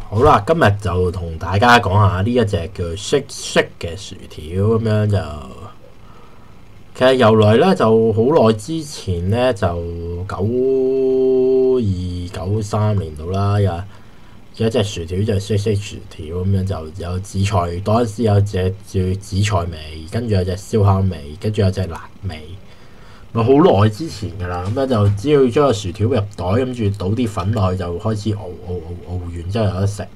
好啦，今日就同大家講下呢一隻叫 Shake Shake 嘅薯條咁樣就，其實由來咧就好耐之前咧就92、93年度啦，有一隻薯條就 Shake Shake 薯條咁樣就有紫菜，嗰陣時有隻叫紫菜味，跟住有隻燒烤味，跟住有隻辣味。好耐之前㗎啦，咁咧就只要將個薯條入袋，跟住倒啲粉落去就開始熬完之後有得食。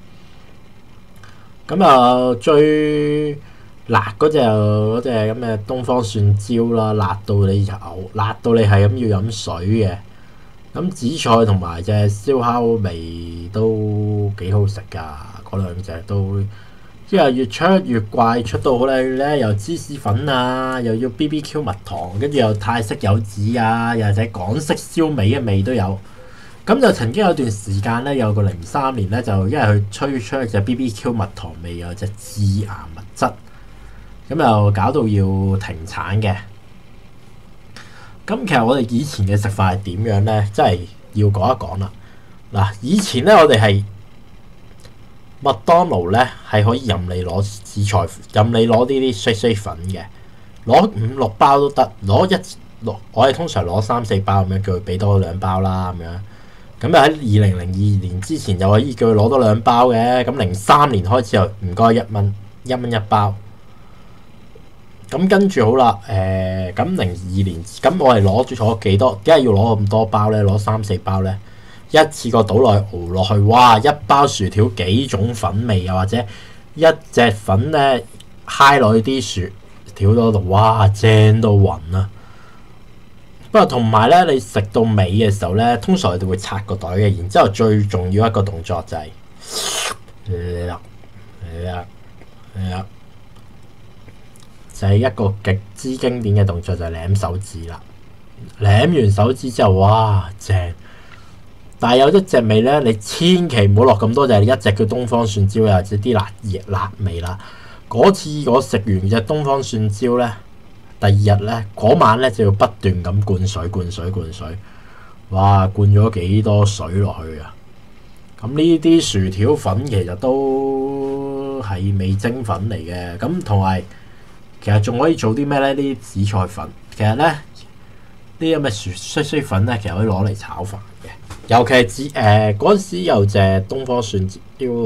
咁啊，最辣嗰隻咁嘅東方蒜椒啦，辣到你係咁要飲水嘅。咁紫菜同埋隻燒烤味都幾好食㗎，嗰兩隻都。之後越出越怪，出到好靚咧，又芝士粉啊，又要 BBQ 蜜糖，跟住又泰式柚子啊，又或者港式燒味嘅味都有。咁就曾經有段時間咧，有個03年咧，就因為佢吹出一隻 BBQ 蜜糖味，有隻致癌物質，咁又搞到要停產嘅。咁其實我哋以前嘅食法係點樣咧？真係要講一講啦。嗱，以前咧我哋係麥當勞咧係可以任你攞紫菜，任你攞呢啲碎碎粉嘅，攞5、6包都得，我哋通常攞3、4包咁樣，叫佢俾多2包啦咁樣。咁又喺2002年之前又可以叫佢攞多2包嘅，咁03年開始又唔該1蚊1包。咁跟住好啦，咁02年，咁我係攞咗幾多？點解要攞咁多包咧？攞3、4包咧？一次過倒落去熬落去，哇！一包薯條幾種粉味，又或者一隻粉咧揩落去啲薯條嗰度，哇！正到暈啊！不過同埋咧，你食到尾嘅時候咧，通常你哋會拆個袋嘅，然之後最重要一個動作就係就係一個極之經典嘅動作，就係舐手指啦。舐完手指之後，哇！正！但係有一隻味咧，你千祈唔好落咁多，就係一隻叫東方蒜椒，又或者啲辣味啦。嗰次我食完隻東方蒜椒咧，第二日咧嗰晚咧就要不斷咁灌水，哇！灌咗幾多水落去啊！咁呢啲薯條粉其實都係味精粉嚟嘅，咁同埋其實仲可以做啲咩咧？呢啲紫菜粉其實咧呢啲咁嘅碎粉咧，其實可以攞嚟炒飯嘅。尤其係嗰陣時有隻東方蒜椒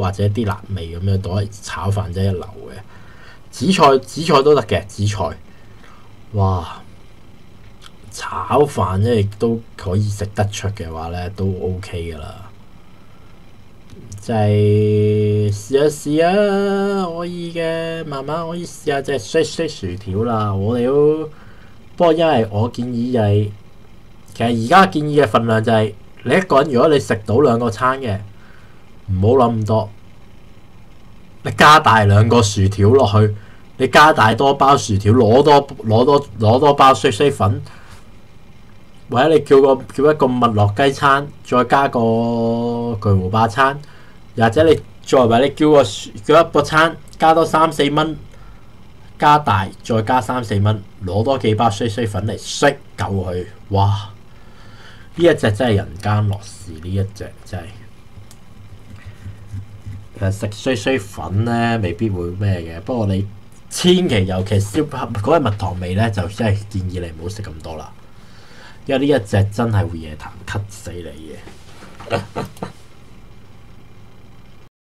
或者啲辣味咁樣攞嚟炒飯真係一流嘅。紫菜都得嘅，紫菜哇炒飯咧亦都可以食得出嘅話咧都 OK 噶啦。就係試啊，可以嘅，慢慢可以試下隻碎薯條啦。我哋都不過因為我建議就係、其實而家建議嘅份量就係、你一個人如果你食到2個餐嘅，唔好諗咁多，你加大2個薯條落去，你加大多包薯條，攞多包碎粉，或者你叫一個麥樂雞餐，再加個巨無霸餐，又或者你再或者你叫一個餐加多3、4蚊，加大再加3、4蚊，攞多幾包碎粉嚟食夠佢，哇！呢一隻真係人間樂事，呢一隻真係。其實食碎粉咧，未必會咩嘅。不過你千祈尤其燒嗰個蜜糖味咧，就真係建議你唔好食咁多啦。因為呢一隻真係會夜痰咳死你嘅。